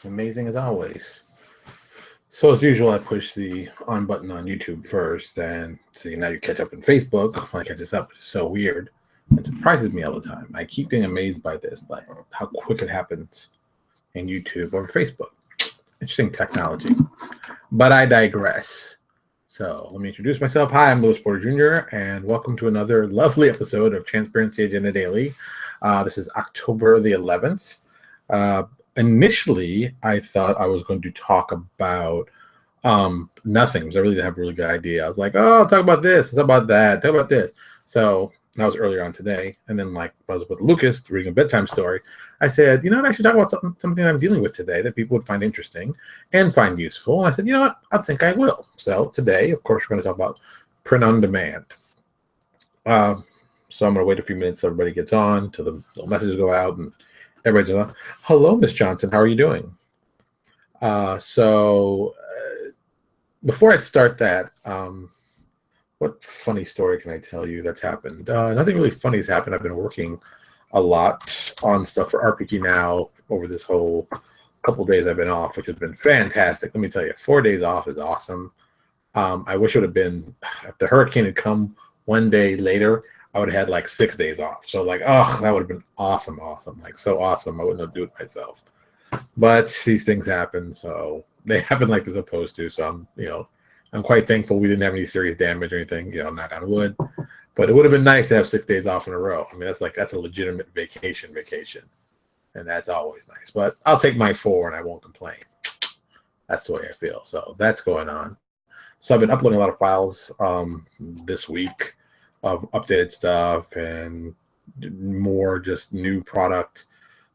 Amazing as always. So as usual, I push the on button on YouTube first, and see now you catch up in Facebook. When I catch this up, it's so weird. It surprises me all the time. I keep being amazed by this, like how quick it happens in YouTube over Facebook. Interesting technology. But I digress. So let me introduce myself. Hi, I'm Louis Porter Jr., and welcome to another lovely episode of Transparency Agenda Daily. This is October the 11th. Initially, I thought I was going to talk about nothing, because I really didn't have a really good idea. I was like, oh, I'll talk about this, talk about that, talk about this. So that was earlier on today. And then, like, I was with Lucas reading a bedtime story. I said, you know what, I should talk about something I'm dealing with today that people would find interesting and find useful. And I said, you know what, I think I will. So today, of course, we're going to talk about print on demand. So I'm going to wait a few minutes till everybody gets on, till the little messages go out, and everybody's on. Hello, Miss Johnson. How are you doing? Before I start that, what funny story can I tell you that's happened? Nothing really funny has happened. I've been working a lot on stuff for RPG Now over this whole couple days I've been off, which has been fantastic. Let me tell you, 4 days off is awesome. I wish it would have been, if the hurricane had come one day later, I would have had like 6 days off. So like, oh, that would have been awesome. Like so awesome. I wouldn't have do it myself. But these things happen, so they happen like they're supposed to. So I'm quite thankful we didn't have any serious damage or anything, knock on wood. But it would have been nice to have 6 days off in a row. I mean, that's a legitimate vacation. And that's always nice. But I'll take my 4 and I won't complain. That's the way I feel. So that's going on. So I've been uploading a lot of files this week of updated stuff and more just new product.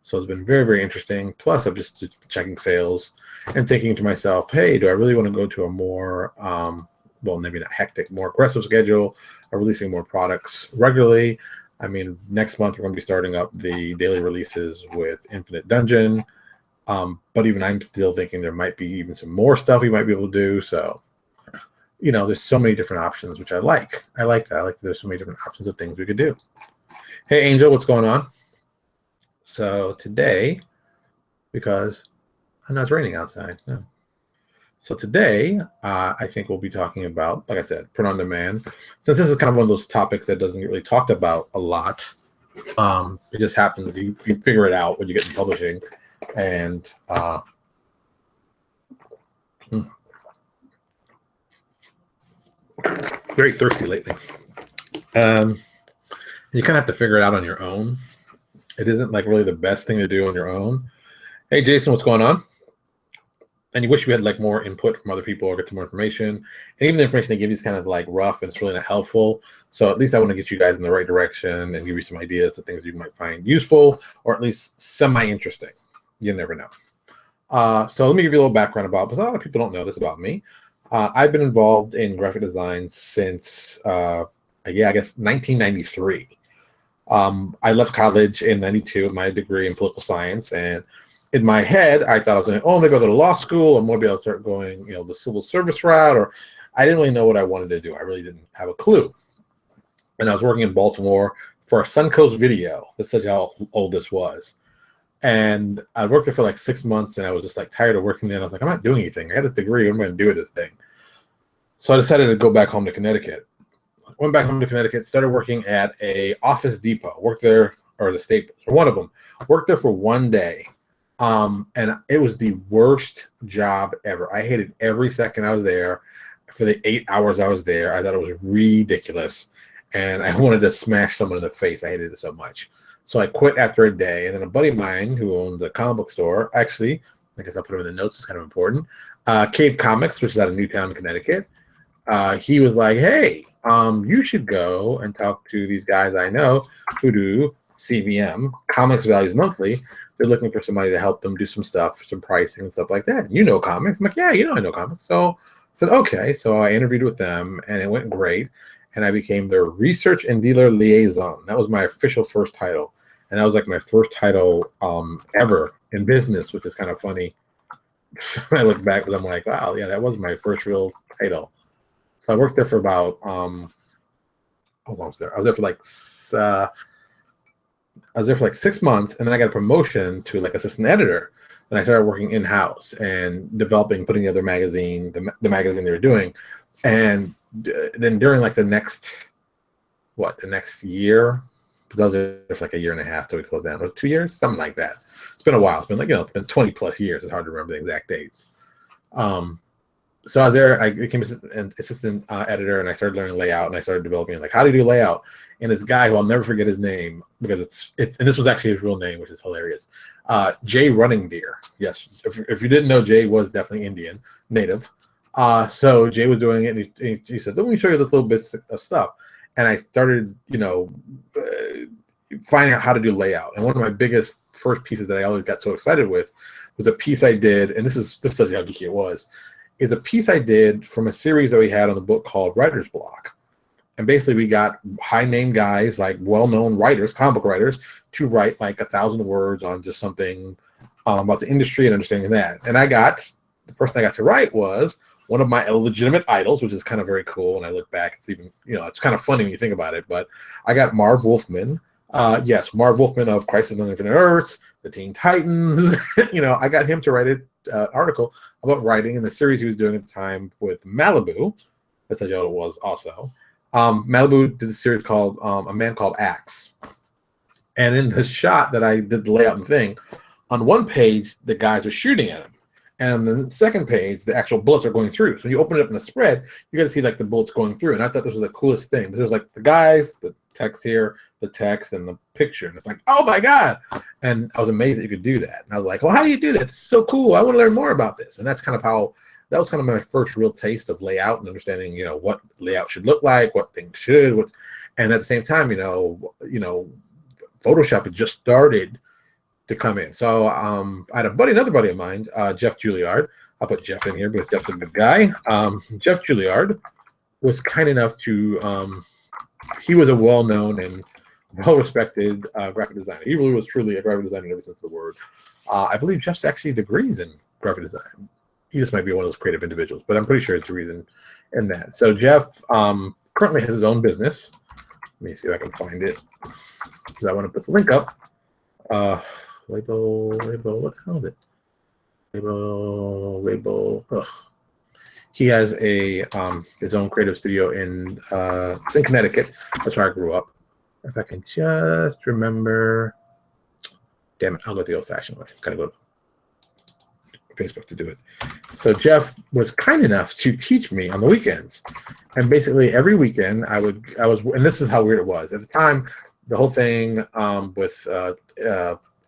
So it's been very, very interesting. Plus, I'm just checking sales and thinking to myself, hey, do I really want to go to a more, well, maybe not hectic, more aggressive schedule of releasing more products regularly? I mean, next month we're going to be starting up the daily releases with Infinite Dungeon. But even I'm still thinking there might be even some more stuff we might be able to do. So, there's so many different options, which I like. I like that. I like that there's so many different options of things we could do. Hey, Angel, what's going on? So today, because I know it's raining outside. No. So today, I think we'll be talking about, like I said, print on demand. Since this is kind of one of those topics that doesn't get really talked about a lot, it just happens. You figure it out when you get into publishing. And very thirsty lately. You kind of have to figure it out on your own. It isn't like really the best thing to do on your own. Hey, Jason, what's going on? And you wish we had like more input from other people or get some more information. And even the information they give you is kind of like rough and it's really not helpful. So at least I want to get you guys in the right direction and give you some ideas of things you might find useful or at least semi-interesting. You never know. So let me give you a little background about, because a lot of people don't know this about me. I've been involved in graphic design since, I guess 1993. I left college in 92 with my degree in political science, and in my head, I thought I was going, maybe I'll go to law school, or maybe I'll start going, the civil service route, or I didn't really know what I wanted to do. I really didn't have a clue. And I was working in Baltimore for a Suncoast Video. That's such how old this was. And I worked there for like 6 months, and I was just like tired of working there. And I was like, I'm not doing anything. I got this degree. What am I going to do with this thing? So I decided to go back home to Connecticut. Went back home to Connecticut, started working at a Office Depot, worked there, or the Staples, or one of them, worked there for 1 day. And it was the worst job ever. I hated every second I was there. For the 8 hours I was there, I thought it was ridiculous. And I wanted to smash someone in the face. I hated it so much. So I quit after a day. And then a buddy of mine who owned a comic book store, actually, I guess I'll put him in the notes, it's kind of important, Cave Comics, which is out of Newtown, Connecticut. He was like, hey, you should go and talk to these guys I know who do CVM, Comics Values Monthly. They're looking for somebody to help them do some stuff, some pricing and stuff like that. You know comics. I'm like, yeah, I know comics. So I said, okay. So I interviewed with them, and it went great. And I became their research and dealer liaison. That was my official first title. And that was like my first title ever in business, which is kind of funny. So I look back, because I'm like, wow, yeah, that was my first real title. So I worked there for about, how long was there? I was there for like 6 months, and then I got a promotion to like assistant editor. and I started working in-house and developing, putting together magazine, the magazine they were doing. And then during like the next year, because I was there for like a year and a half till we closed down, or 2 years, something like that. It's been a while. It's been like, it's been 20 plus years. It's hard to remember the exact dates. So I was there. I became an assistant editor, and I started learning layout, and I started developing like how to do layout. And this guy who I'll never forget his name, because it's and this was actually his real name, which is hilarious. Jay Running Deer. Yes, if you didn't know, Jay was definitely Indian, native. So Jay was doing it, and he said, "Let me show you this little bit of stuff." And I started, finding out how to do layout. And one of my biggest first pieces that I always got so excited with was a piece I did, and this tells you how geeky it was, is a piece I did from a series that we had on the book called Writer's Block. And basically we got high-name guys, like well-known writers, comic book writers, to write like 1,000 words on just something about the industry and understanding that. And the person I got to write was one of my legitimate idols, which is kind of very cool. When I look back, it's even, it's kind of funny when you think about it. But I got Marv Wolfman. Yes, Marv Wolfman of Crisis on Infinite Earths, the Teen Titans. I got him to write an article about writing in the series he was doing at the time with Malibu. That's how it was also. Malibu did a series called A Man Called Axe. And in the shot that I did the layout and thing, on one page, the guys are shooting at him. And on the second page, the actual bullets are going through. So when you open it up in the spread, you got to see like the bullets going through. And I thought this was the coolest thing. But there's like the guys, the text here, the text, and the picture. And it's like, oh my God. And I was amazed that you could do that. And I was like, well, how do you do that? It's so cool. I want to learn more about this. And that's kind of that was kind of my first real taste of layout and understanding, what layout should look like, what things should. And at the same time, Photoshop had just started to come in. So I had another buddy of mine, Jeff Juilliard. I'll put Jeff in here because Jeff's a good guy. Jeff Juilliard was kind enough to, he was a well-known and well-respected graphic designer. He really was truly a graphic designer in every sense of the word. I believe Jeff's actually degrees in graphic design. He just might be one of those creative individuals, but I'm pretty sure it's a reason in that. So Jeff currently has his own business. Let me see if I can find it, because I want to put the link up. Label, what's called it? Label. Ugh. He has his own creative studio it's in Connecticut. That's where I grew up. If I can just remember. Damn it, I'll go the old-fashioned way. Gotta go to Facebook to do it. So Jeff was kind enough to teach me on the weekends. And basically every weekend and this is how weird it was. At the time, the whole thing with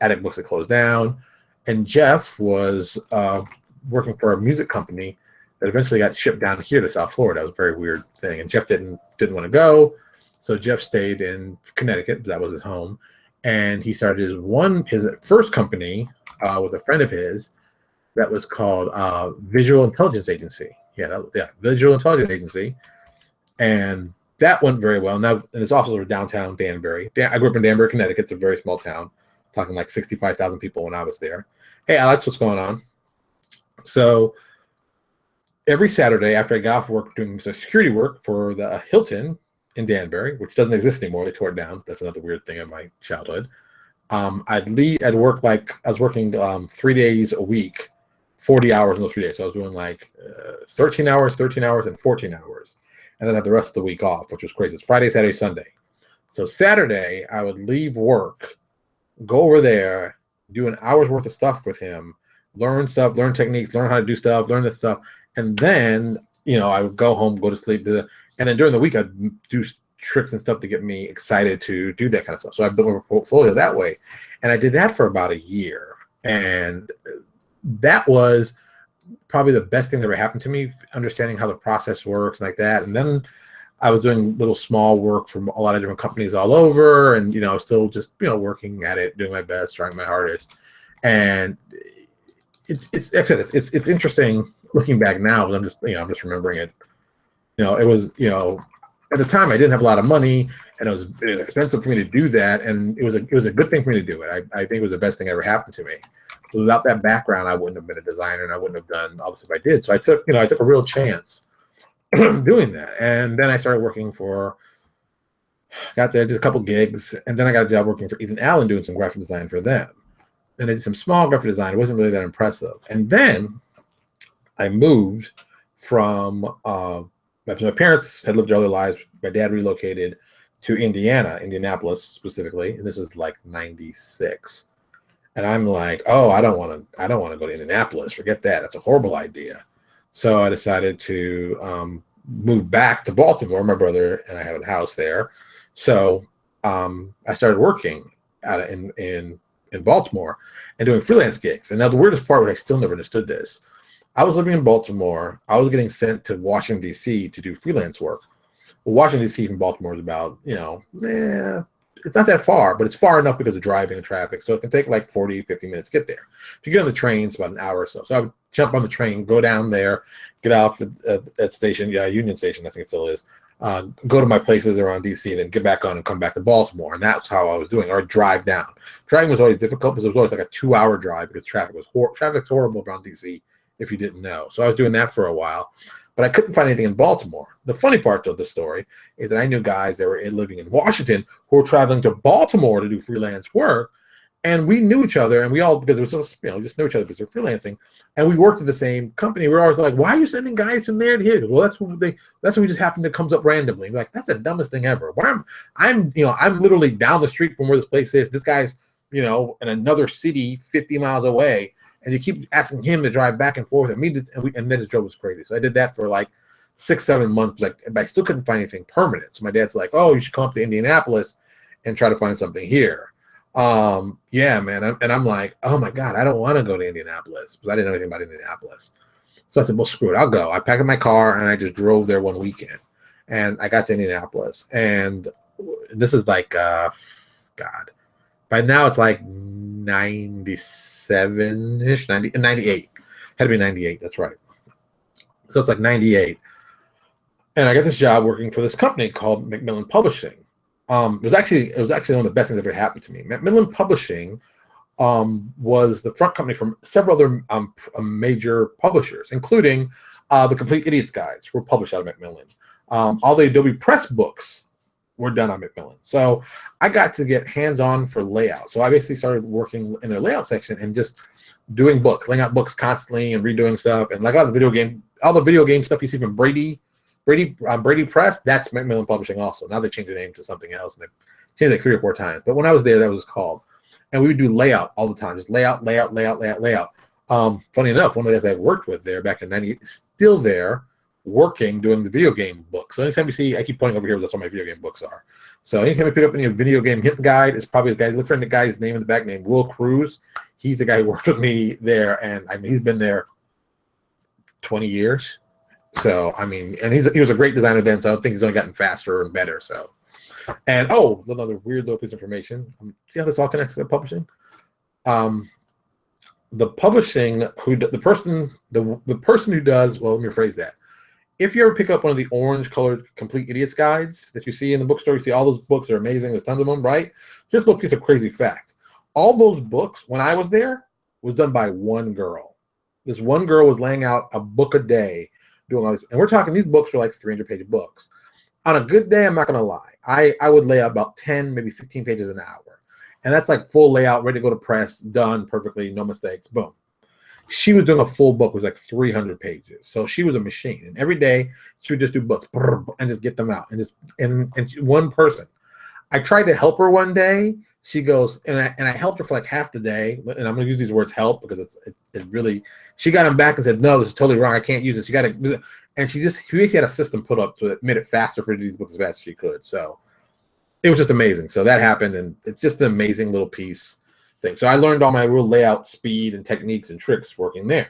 Attic Books had closed down, and Jeff was working for a music company that eventually got shipped down here to South Florida. It was a very weird thing, and Jeff didn't want to go, so Jeff stayed in Connecticut. That was his home, and he started his first company with a friend of his that was called Visual Intelligence Agency. Visual Intelligence Agency, and that went very well. Now, and his offices were downtown Danbury. I grew up in Danbury, Connecticut. It's a very small town. Talking like 65,000 people when I was there. Hey, Alex, what's going on? So every Saturday after I got off work doing some security work for the Hilton in Danbury, which doesn't exist anymore, they tore it down. That's another weird thing in my childhood. I'd work like I was working 3 days a week, 40 hours in those 3 days. So I was doing like 13 hours, and 14 hours. And then I had the rest of the week off, which was crazy. It's Friday, Saturday, Sunday. So Saturday, I would leave work, go over there, do an hour's worth of stuff with him, learn stuff, learn techniques, learn how to do stuff, learn this stuff. And then, I would go home, go to sleep. And then during the week, I'd do tricks and stuff to get me excited to do that kind of stuff. So I built a portfolio that way. And I did that for about a year. And that was probably the best thing that ever happened to me, understanding how the process works and like that. And then I was doing little small work from a lot of different companies all over, and still just working at it, doing my best, trying my hardest. And it's like I said, it's interesting looking back now, but I'm just remembering it. It was at the time I didn't have a lot of money, and it was expensive for me to do that, and it was a good thing for me to do it. I think it was the best thing that ever happened to me. So without that background, I wouldn't have been a designer, and I wouldn't have done all the stuff I did. So I took a real chance doing that. And then I started working got there, did a couple gigs, and then I got a job working for Ethan Allen doing some graphic design for them. and I did some small graphic design. It wasn't really that impressive. And then I moved from my parents had lived their other lives. My dad relocated to Indianapolis specifically, and this is like '96. And I'm like, oh, I don't want to go to Indianapolis. Forget that. That's a horrible idea. So I decided to move back to Baltimore. My brother and I have a house there. So I started working in Baltimore and doing freelance gigs. And now the weirdest part, what I still never understood this, I was living in Baltimore. I was getting sent to Washington, D.C. to do freelance work. Well, Washington, D.C. from Baltimore is about, it's not that far, but it's far enough because of driving and traffic. So it can take like 40, 50 minutes to get there. If you get on the train, it's about an hour or so. So I would jump on the train, go down there, get off at station, Union Station, I think it still is, go to my places around DC, then get back on and come back to Baltimore. And that's how I was doing, or drive down. Driving was always difficult because it was always like a 2-hour drive because traffic's horrible around DC if you didn't know. So I was doing that for a while. But I couldn't find anything in Baltimore. The funny part of the story is that I knew guys that were living in Washington who were traveling to Baltimore to do freelance work. And we knew each other, and we all, because it was just, just knew each other because they're freelancing. And we worked at the same company. We were always like, why are you sending guys from there to here? Well, that's what we just happened to comes up randomly. We're like, that's the dumbest thing ever. I'm literally down the street from where this place is. This guy's, in another city 50 miles away. And you keep asking him to drive back and forth, and then his job was crazy. So I did that for like 6-7 months, but I still couldn't find anything permanent. So my dad's like, "Oh, you should come up to Indianapolis and try to find something here." Yeah, man. And I'm like, "Oh my God, I don't want to go to Indianapolis because I didn't know anything about Indianapolis." So I said, "Well, screw it, I'll go." I packed up my car and I just drove there one weekend, and I got to Indianapolis, and this is like, God, by now it's like 97-ish, 98. Had to be 98, that's right. So it's like 98. And I got this job working for this company called Macmillan Publishing. It was actually one of the best things that ever happened to me. Macmillan Publishing was the front company from several other major publishers, including the Complete Idiot's Guides were published out of Macmillan. All the Adobe Press books were done on Macmillan. So I got to get hands-on for layout. So I basically started working in their layout section and just doing books, laying out books constantly and redoing stuff. And like all the video game stuff you see from Brady Press, that's Macmillan Publishing also. Now they changed the name to something else, and they changed it like 3 or 4 times. But when I was there, that was called. And we would do layout all the time, just layout. Funny enough, one of the guys I worked with there back in '98 is still there, working, doing the video game book. So anytime you see, I keep pointing over here, that's what my video game books are. So anytime you pick up any video game hint guide, it's probably the guy, look for the guy's name in the back, named Will Cruz. He's the guy who worked with me there, and I mean, he's been there 20 years. So, I mean, and he was a great designer then, so I think he's only gotten faster and better. So, and another weird little piece of information. See how this all connects to the publishing? The publishing, the person who does, well, let me rephrase that. If you ever pick up one of the orange-colored Complete Idiot's Guides that you see in the bookstore, you see all those books are amazing. There's tons of them, right? Just a little piece of crazy fact. All those books, when I was there, was done by one girl. This one girl was laying out a book a day, doing all this. And we're talking, these books are like 300-page books. On a good day, I'm not going to lie, I would lay out about 10, maybe 15 pages an hour. And that's like full layout, ready to go to press, done perfectly, no mistakes, boom. She was doing a full book, it was like 300 pages. So she was a machine. And every day she would just do books and just get them out. And one person. I tried to help her one day. She goes, and I helped her for like half the day. And I'm going to use these words help because it really, she got them back and said, no, this is totally wrong. I can't use this. You got to do it. And she basically had a system put up so it made it faster for her to do these books as fast as she could. So it was just amazing. So that happened. And it's just an amazing little piece thing. So I learned all my real layout speed and techniques and tricks working there.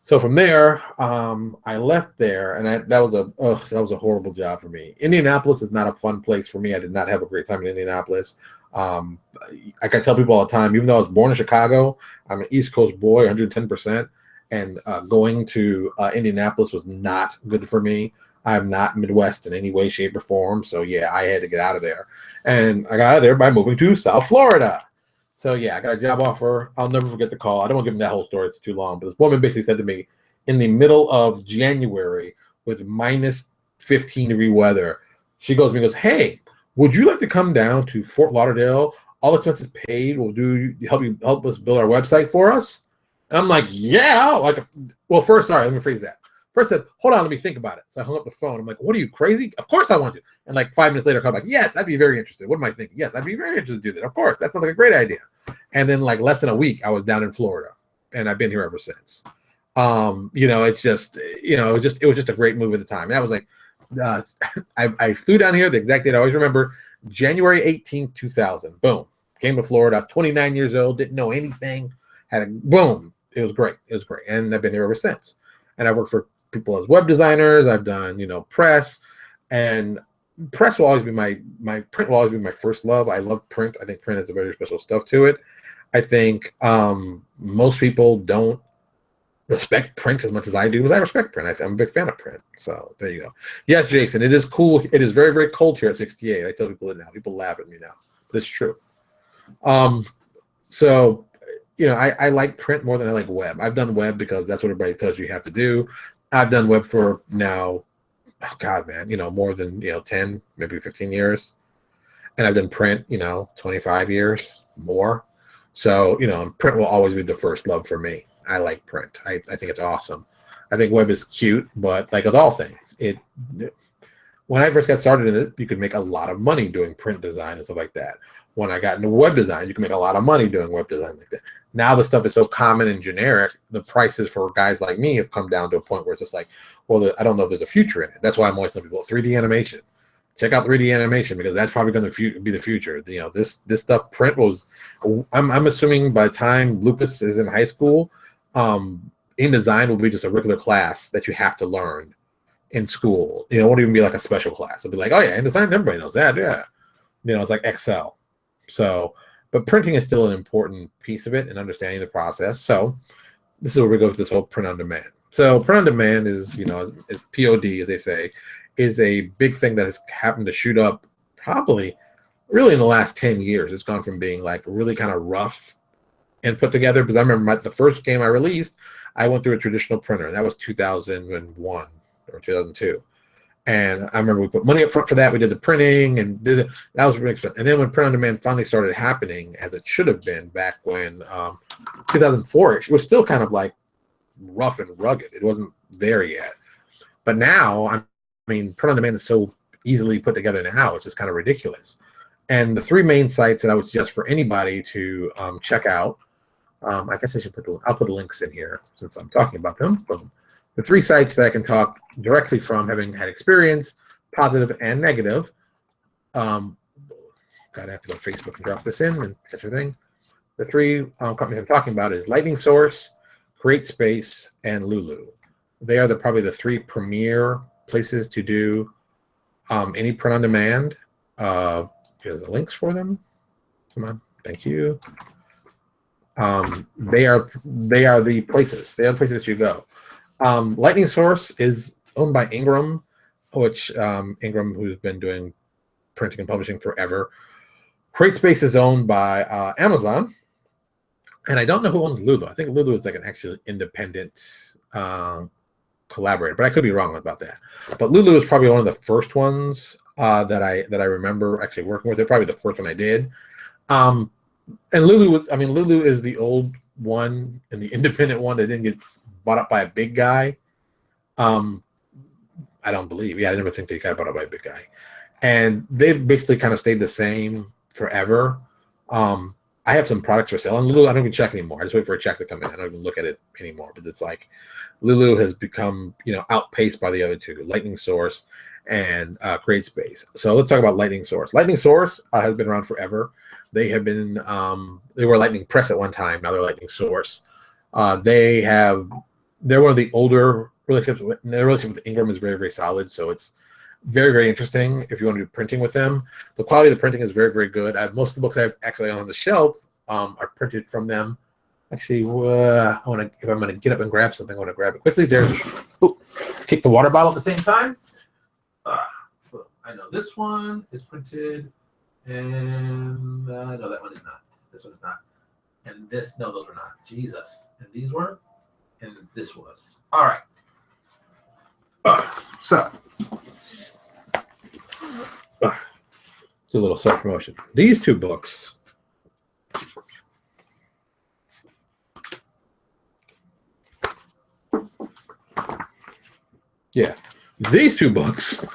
So from there, I left there, and that was a horrible job for me. Indianapolis is not a fun place for me. I did not have a great time in Indianapolis. I can tell people all the time, even though I was born in Chicago, I'm an East Coast boy, 110%, and going to Indianapolis was not good for me. I'm not Midwest in any way, shape, or form. So yeah, I had to get out of there, and I got out of there by moving to South Florida. So yeah, I got a job offer. I'll never forget the call. I don't want to give them that whole story. It's too long. But this woman basically said to me in the middle of January with minus 15-degree weather, she goes to me and goes, hey, would you like to come down to Fort Lauderdale all expenses paid. We'll help us build our website for us. And I'm like, yeah. Like, well, first, sorry, let me phrase that. First I said, hold on, let me think about it. So I hung up the phone. I'm like, what are you, crazy? Of course I want to. And like 5 minutes later, I come back, yes, I'd be very interested. What am I thinking? Yes, I'd be very interested to do that. Of course, that sounds like a great idea. And then like less than a week, I was down in Florida, and I've been here ever since. It's just, it was just a great move at the time. And that was like, I flew down here. The exact date I always remember, January 18th, 2000. Boom, came to Florida. I was 29 years old, didn't know anything. Boom. It was great. It was great, and I've been here ever since. And I worked for people as web designers. I've done, press, and press will always be my print will always be my first love. I love print. I think print has a very special stuff to it. I think most people don't respect print as much as I do, because I respect print. I'm a big fan of print. So there you go. Yes, Jason, it is cool. It is very, very cold here at 68. I tell people it now. People laugh at me now, but it's true. So I like print more than I like web. I've done web because that's what everybody tells you have to do. I've done web for now, oh God, man, more than 10, maybe 15 years. And I've done print, 25 years more. So, print will always be the first love for me. I like print. I think it's awesome. I think web is cute, but like with all things, when I first got started in it, you could make a lot of money doing print design and stuff like that. When I got into web design, you can make a lot of money doing web design like that. Now the stuff is so common and generic, the prices for guys like me have come down to a point where it's just like, well, I don't know if there's a future in it. That's why I'm always telling people 3D animation. Check out 3D animation, because that's probably going to be the future. This stuff, print was. I'm assuming by the time Lucas is in high school, InDesign will be just a regular class that you have to learn in school. It won't even be like a special class. It'll be like, oh yeah, InDesign, everybody knows that. Yeah, it's like Excel. So, but printing is still an important piece of it and understanding the process. So this is where we go with this whole print on demand. So print on demand is, is POD, as they say, is a big thing that has happened to shoot up probably really in the last 10 years. It's gone from being like really kind of rough and put together. Because I remember the first game I released, I went through a traditional printer. That was 2001 or 2002. And I remember we put money up front for that. We did the printing and that was really expensive. And then when print on demand finally started happening, as it should have been back when 2004, it was still kind of like rough and rugged. It wasn't there yet. But now, print on demand is so easily put together now, it's just kind of ridiculous. And the 3 main sites that I would suggest for anybody to check out, I guess I'll put the links in here since I'm talking about them. The 3 sites that I can talk directly from, having had experience, positive and negative. Gotta have to go to Facebook and drop this in and catch your thing. The 3 companies I'm talking about is Lightning Source, CreateSpace, and Lulu. They are probably the 3 premier places to do any print on demand. Here's the links for them. Come on, thank you. They are the places. They are the places that you go. Lightning Source is owned by Ingram, which Ingram, who's been doing printing and publishing forever. CreateSpace is owned by Amazon, and I don't know who owns Lulu. I think Lulu is like an actually independent collaborator, but I could be wrong about that. But Lulu is probably one of the first ones that I remember actually working with. They're probably the first one I did. And Lulu is the old one and the independent one that didn't get bought up by a big guy. I don't believe. Yeah, I never think they got bought up by a big guy. And they've basically kind of stayed the same forever. I have some products for sale on Lulu. I don't even check anymore. I just wait for a check to come in. I don't even look at it anymore, because it's like Lulu has become, outpaced by the other 2, Lightning Source and CreateSpace. So let's talk about Lightning Source. Lightning Source has been around forever. They have been, they were Lightning Press at one time. Now they're Lightning Source. They're one of the older relationships. Their relationship with Ingram is very, very solid. So it's very, very interesting if you want to do printing with them. The quality of the printing is very, very good. Most of the books I've actually on the shelf are printed from them. Actually, if I'm going to get up and grab something, I want to grab it quickly. Kick the water bottle at the same time. I know this one is printed, and no, that one is not. This one is not. And this, no, those are not. Jesus. And these were, and this was. All right. So, do a little self-promotion. These 2 books Yeah, these two books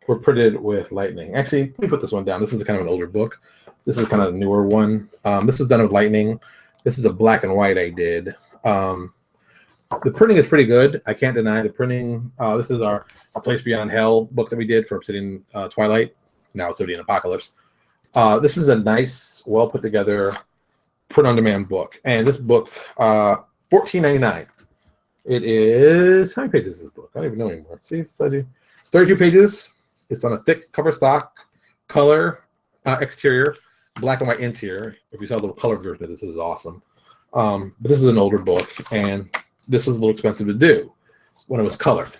were printed with lightning. Actually, let me put this one down. This is kind of an older book. This is kind of a newer one. This was done with lightning. This is a black and white I did. The printing is pretty good. I can't deny the printing. This is our Place Beyond Hell book that we did for Obsidian Twilight. Now Obsidian Apocalypse. This is a nice, well put together print on demand book. And this book, $14.99. It is, how many pages is this book? I don't even know anymore. See, it's 32 pages. It's on a thick cover stock, color exterior, black and white interior. If you saw the color version of this, is awesome. But this is an older book, and this is a little expensive to do when it was colored.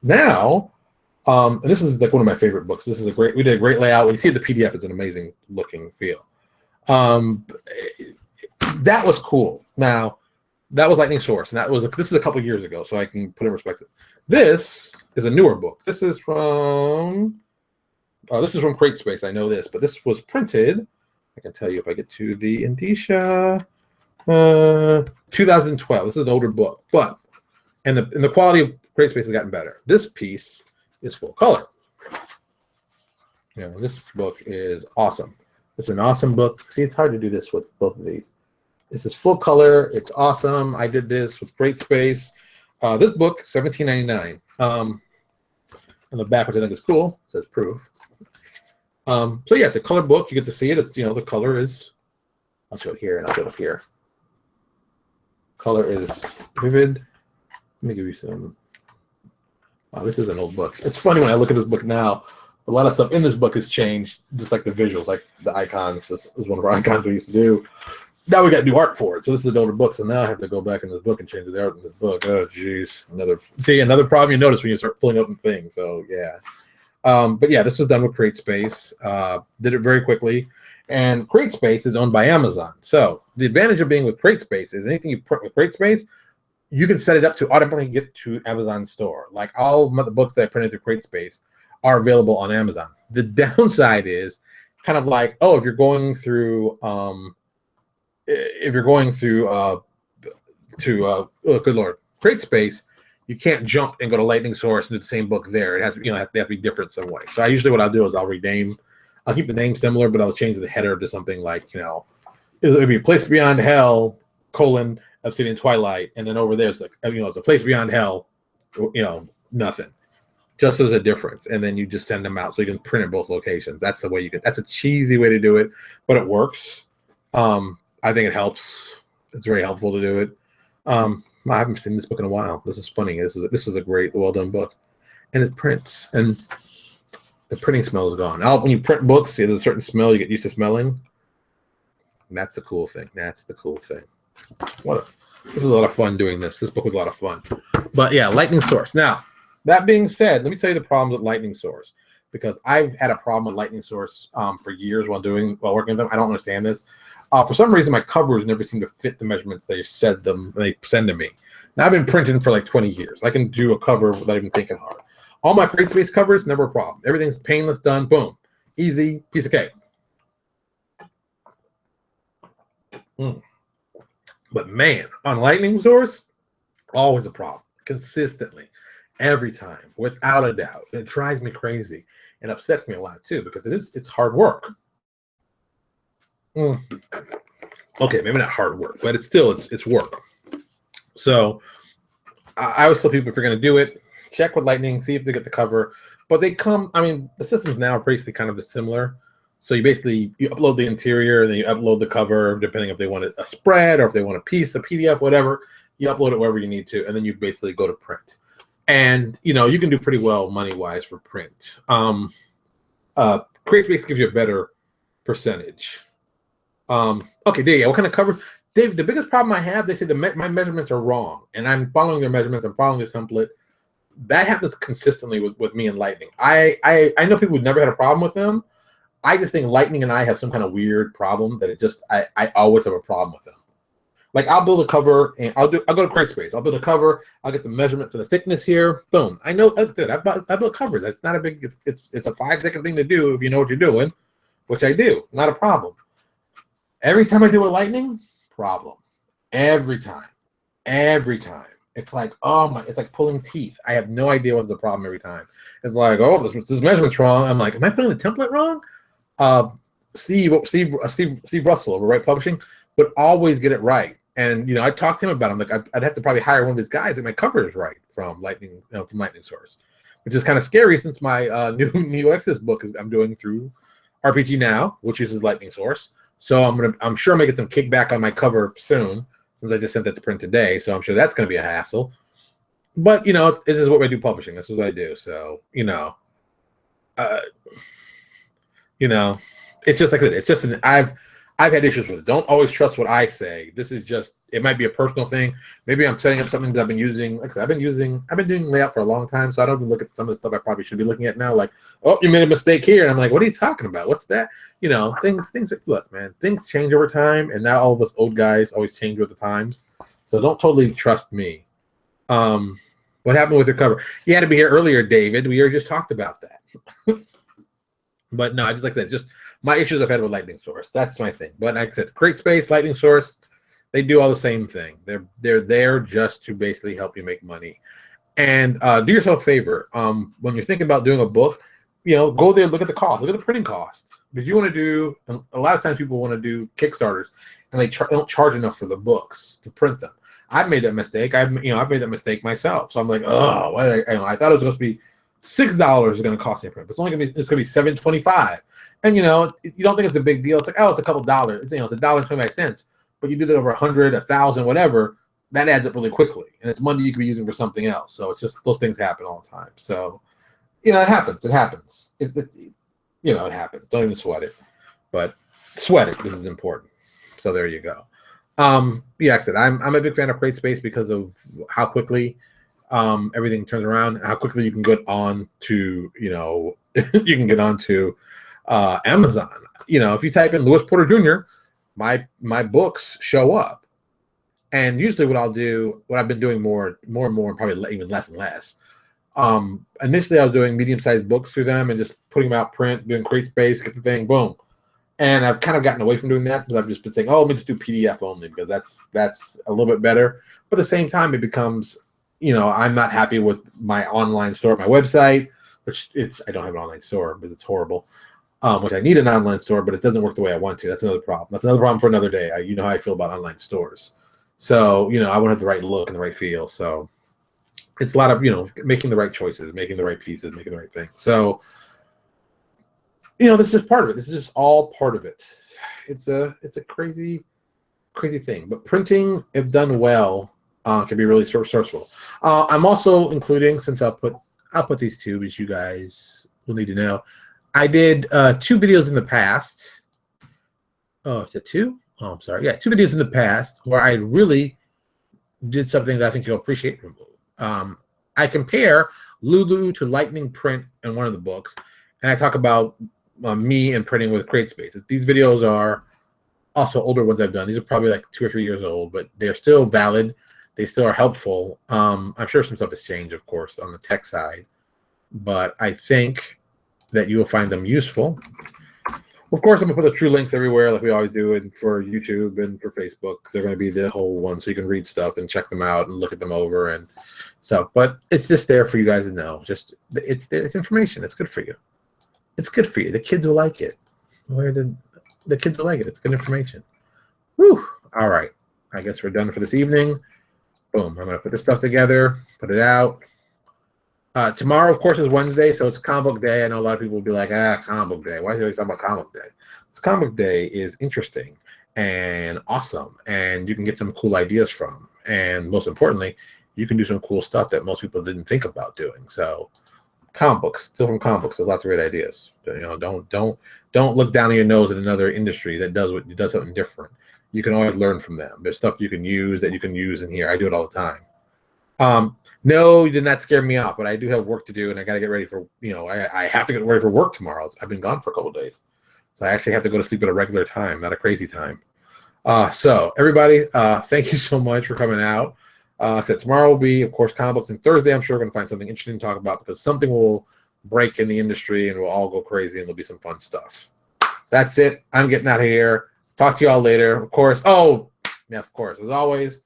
Now, and this is like one of my favorite books. This is we did a great layout. When you see the PDF, it's an amazing looking feel. That was cool. Now, that was Lightning Source, and this is a couple years ago, so I can put it in perspective. This is a newer book. This is from CreateSpace. I know this, but this was printed. I can tell you if I get to the indicia. 2012. This is an older book, but and the quality of CreateSpace has gotten better. This piece is full color. This book is awesome. It's an awesome book. See, it's hard to do this with both of these. This is full color. It's awesome. I did this with CreateSpace. This book, $17.99. On the back, which I think is cool, says proof. So yeah, it's a color book. You get to see it. It's the color is. I'll show it here and I'll show it up here. Color is vivid. Let me give you some. Wow, this is an old book. It's funny when I look at this book now. A lot of stuff in this book has changed, just like the visuals, like the icons. This is one of our icons we used to do. Now we got new art for it. So this is an older book. So now I have to go back in this book and change the art in this book. Oh, geez. Another problem you notice when you start pulling open things. So yeah. But yeah, this was done with CreateSpace. Did it very quickly. And CreateSpace is owned by Amazon. So the advantage of being with CreateSpace is anything you print with CreateSpace, you can set it up to automatically get to Amazon's store. Like all the books that I printed through CreateSpace are available on Amazon. The downside is kind of like, if you're going through good Lord, CreateSpace, you can't jump and go to Lightning Source and do the same book there. It has to, they have to be different some way. So what I'll do is I'll keep the name similar, but I'll change the header to something like, it'll be Place Beyond Hell, Obsidian Twilight, and then over there it's like, it's a Place Beyond Hell, nothing. Just as a difference, and then you just send them out so you can print in both locations. That's the way that's a cheesy way to do it, but it works. I think it helps. It's very helpful to do it. I haven't seen this book in a while. This is funny. This is a great, well done book, and it prints, and the printing smell is gone. Now, when you print books, there's a certain smell you get used to smelling. And that's the cool thing. This is a lot of fun doing this. This book was a lot of fun. But yeah, Lightning Source. Now, that being said, let me tell you the problems with Lightning Source, because I've had a problem with Lightning Source for years while working with them. I don't understand this. For some reason, my covers never seem to fit the measurements they send to me. Now, I've been printing for like 20 years. I can do a cover without even thinking hard. All my CreateSpace covers, never a problem. Everything's painless, done, boom. Easy, piece of cake. But man, on Lightning Source, always a problem. Consistently. Every time, without a doubt. It drives me crazy. And upsets me a lot too, because it's hard work. Okay, maybe not hard work, but it's work. So I always tell people, if you're going to do it, check with Lightning, see if they get the cover. But the systems now are basically kind of similar. So you upload the interior, and then you upload the cover, depending if they want a spread or if they want a piece, a PDF, whatever. You upload it wherever you need to, and then you basically go to print. And you can do pretty well money-wise for print. CreateSpace gives you a better percentage. Okay, Dave, what kind of cover? Dave, the biggest problem I have, they say my measurements are wrong, and I'm following their measurements, I'm following their template. That happens consistently with me and Lightning. I know people who've never had a problem with them. I just think Lightning and I have some kind of weird problem that I always have a problem with them. Like, I'll build a cover, and I'll go to CreateSpace. I'll build a cover. I'll get the measurement for the thickness here. Boom. I know, dude. I built covers. That's not a big. It's a 5-second thing to do if you know what you're doing, which I do. Not a problem. Every time I do a Lightning, problem. Every time. It's like, oh my, it's like pulling teeth. I have no idea what's the problem every time. It's like, oh, this measurement's wrong. I'm like, am I putting the template wrong? Steve Russell over Right Publishing would always get it right. And I talked to him about it. I'm like, I'd have to probably hire one of his guys that my cover is right from Lightning Source, which is kind of scary since my new Neo Exodus book I'm doing through RPG Now, which uses Lightning Source. So I'm sure I'm gonna get some kickback on my cover soon, since I just sent that to print today. So I'm sure that's gonna be a hassle. But this is what I do publishing. This is what I do. So it's just like I said, it's just I've had issues with it. Don't always trust what I say. This is just, it might be a personal thing. Maybe I'm setting up something that I've been using. Like I said, I've been doing layout for a long time, so I don't even look at some of the stuff I probably should be looking at now. Like, oh, you made a mistake here, and I'm like, what are you talking about? What's that? Things. Look, man, things change over time, and not all of us old guys always change with the times. So don't totally trust me. What happened with your cover? You had to be here earlier, David. We already just talked about that. But no, I just like that. Just my issues I've had with Lightning Source. That's my thing. But like I said, CreateSpace, Lightning Source, they do all the same thing. They're there just to basically help you make money. And do yourself a favor. When you're thinking about doing a book, go there, look at the cost, look at the printing cost. Because you want to do, a lot of times people want to do Kickstarters, and they don't charge enough for the books to print them. I've made that mistake. I've made that mistake myself. So I'm like, oh, why did I thought it was supposed to be $6 is going to cost me a print, but it's going to be $7.25. And you don't think it's a big deal. It's like, oh, it's a couple dollars. It's $1.25. But you do that over 100, 1,000, whatever. That adds up really quickly, and it's money you could be using for something else. So it's just, those things happen all the time. So it happens. It happens. It happens. Don't even sweat it, but sweat it. This is important. So there you go. Yeah, like I said, I'm a big fan of CreateSpace because of how quickly everything turns around, how quickly you can get on to you can get onto Amazon. If you type in Lewis Porter Jr., my books show up. And usually what I've been doing more and more, and probably even less and less. Initially I was doing medium-sized books through them and just putting them out print, doing CreateSpace, get the thing, boom. And I've kind of gotten away from doing that because I've just been saying, oh, let me just do PDF only, because that's a little bit better. But at the same time, it becomes, I'm not happy with my online store, my website, which I don't have an online store because it's horrible. Which I need an online store, but it doesn't work the way I want to. That's another problem. That's another problem for another day. You know how I feel about online stores. So, I want to have the right look and the right feel. So it's a lot of, making the right choices, making the right pieces, making the right thing. So, this is part of it. This is just all part of it. It's a crazy, crazy thing. But printing, if done well, can be really resourceful. I'm also including, since I'll put these two, which you guys will need to know. I did 2 videos in the past. Oh, is it 2? Oh, I'm sorry. Yeah, 2 videos in the past where I really did something that I think you'll appreciate. I compare Lulu to Lightning Print in one of the books, and I talk about me and printing with CreateSpace. These videos are also older ones I've done. These are probably like 2 or 3 years old, but they're still valid. They still are helpful. I'm sure some stuff has changed, of course, on the tech side, but I think that you will find them useful. Of course, I'm going to put the true links everywhere like we always do, and for YouTube and for Facebook. They're going to be the whole one, so you can read stuff and check them out and look at them over and stuff. But it's just there for you guys to know. It's there. It's information. It's good for you. It's good for you. The kids will like it. The kids will like it. It's good information. Whew. All right. I guess we're done for this evening. Boom. I'm going to put this stuff together, put it out. Tomorrow, of course, is Wednesday, so it's comic book day. I know a lot of people will be like, comic book day. Why is he always talking about comic book day? Because comic book day is interesting and awesome, and you can get some cool ideas from. And most importantly, you can do some cool stuff that most people didn't think about doing. So comic books, still from comic books, there's lots of great ideas. Don't look down your nose at another industry that does something different. You can always learn from them. There's stuff you can use in here. I do it all the time. No, you did not scare me off, but I do have work to do, and I got to get ready for, I have to get ready for work tomorrow. I've been gone for a couple of days. So I actually have to go to sleep at a regular time, not a crazy time. So everybody, thank you so much for coming out. So tomorrow will be, of course, comic books, and Thursday I'm sure we're going to find something interesting to talk about, because something will break in the industry and we'll all go crazy and there'll be some fun stuff. That's it. I'm getting out of here. Talk to you all later. Of course. Oh, yeah, of course. As always,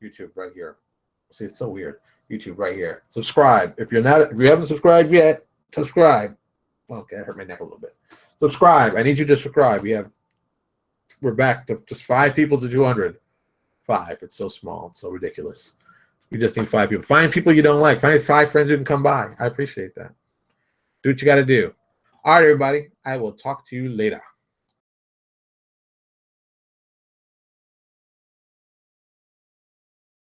YouTube right here. See, it's so weird. YouTube right here. Subscribe. If you haven't subscribed yet, subscribe. Okay, that hurt my neck a little bit. Subscribe. I need you to subscribe. We're back to just 5 people to 200. 5. It's so small. It's so ridiculous. We just need 5 people. Find people you don't like. Find 5 friends who can come by. I appreciate that. Do what you got to do. All right, everybody. I will talk to you later.